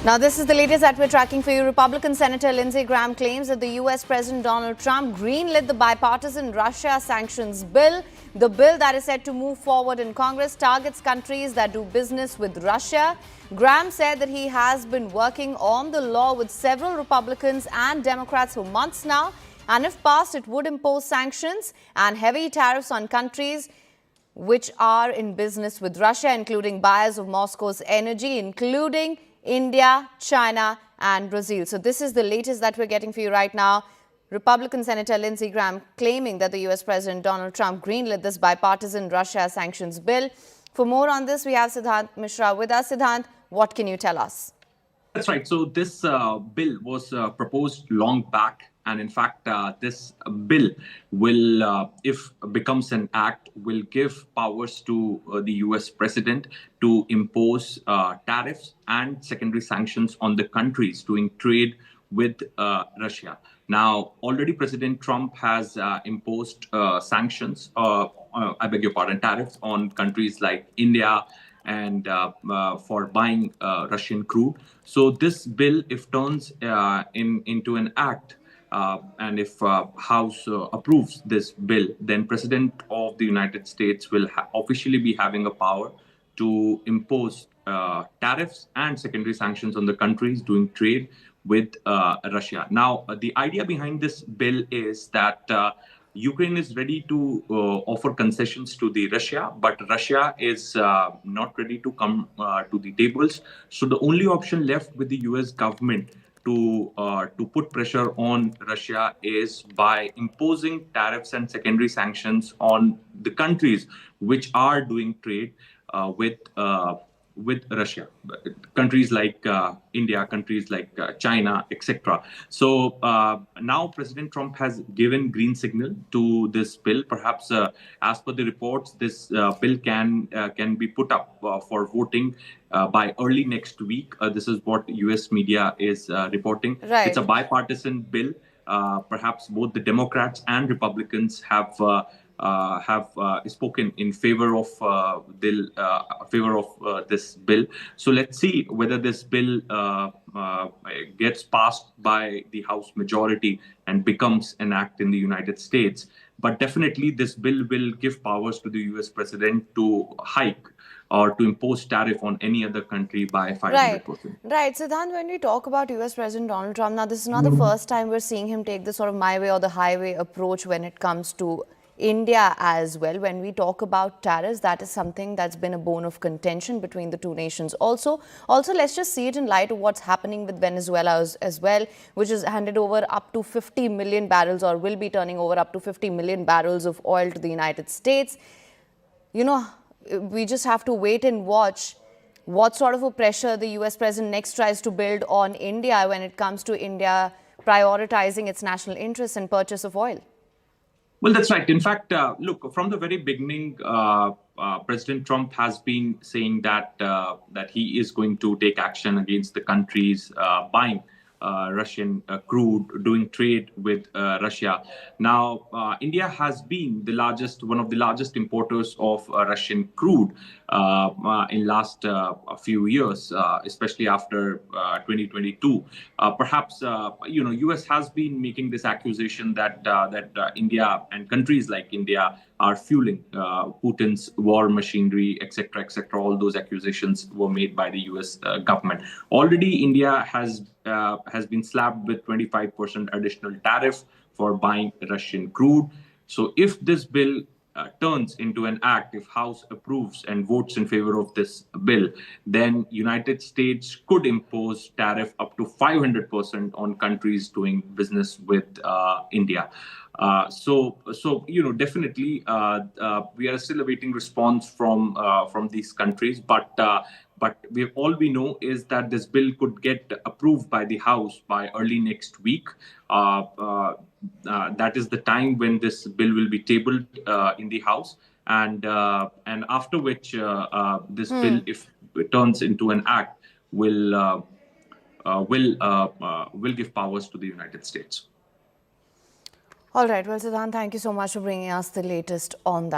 Now, this is the latest that we're tracking for you. Republican Senator Lindsey Graham claims that the U.S. President Donald Trump greenlit the bipartisan Russia sanctions bill. The bill that is set to move forward in Congress targets countries that do business with Russia. Graham said that he has been working on the law with several Republicans and Democrats for months now. And if passed, it would impose sanctions and heavy tariffs on countries which are in business with Russia, including buyers of Moscow's energy, including India, China and Brazil. So this is the latest that we're getting for you right now. Republican Senator Lindsey Graham claiming that the U.S. President Donald Trump greenlit this bipartisan Russia sanctions bill. For more on this, we have Siddhant Mishra with us. Siddhant, what can you tell us? That's right. So this bill was proposed long back. And in fact, this bill will, if becomes an act, will give powers to the U.S. president to impose tariffs and secondary sanctions on the countries doing trade with Russia. Now, already President Trump has imposed sanctions, tariffs on countries like India and for buying Russian crude. So this bill, if turns into an act, and if House approves this bill, then President of the United States will officially be having a power to impose tariffs and secondary sanctions on the countries doing trade with Russia. Now, the idea behind this bill is that Ukraine is ready to offer concessions to the Russia, but Russia is not ready to come to the tables. So the only option left with the U.S. government to put pressure on Russia is by imposing tariffs and secondary sanctions on the countries which are doing trade with Russia, countries like India, countries like China, etc. So now President Trump has given green signal to this bill. Perhaps, as per the reports, this bill can be put up for voting by early next week. This is what U.S. media is reporting. Right. It's a bipartisan bill. Perhaps both the Democrats and Republicans have spoken in favor of this bill. So let's see whether this bill gets passed by the House majority and becomes an act in the United States. But definitely this bill will give powers to the U.S. president to hike or to impose tariff on any other country by 500%. Right. Siddhant, when we talk about U.S. President Donald Trump, now this is not the first time we're seeing him take this sort of my way or the highway approach when it comes to India as well. When we talk about tariffs, that is something that's been a bone of contention between the two nations. Also, let's just see it in light of what's happening with Venezuela as well, which has handed over up to 50 million barrels or will be turning over up to 50 million barrels of oil to the United States. You know, we just have to wait and watch what sort of a pressure the U.S. president next tries to build on India when it comes to India prioritizing its national interests and purchase of oil. Well, that's right. In fact, look, from the very beginning, President Trump has been saying that he is going to take action against the countries buying Russian crude, doing trade with Russia. Now, India has been one of the largest importers of Russian crude in last few years, especially after 2022. Perhaps, U.S. has been making this accusation that India and countries like India are fueling Putin's war machinery, etc., etc. All those accusations were made by the U.S. Government. Already, India has been slapped with 25% additional tariff for buying Russian crude. So if this bill turns into an act, if House approves and votes in favor of this bill, then United States could impose tariff up to 500% on countries doing business with India. So definitely we are still awaiting response from these countries, but all we know is that this bill could get approved by the House by early next week. That is the time when this bill will be tabled in the House, and after which this bill, if it turns into an act, will give powers to the United States. All right. Well, Siddhant, thank you so much for bringing us the latest on that.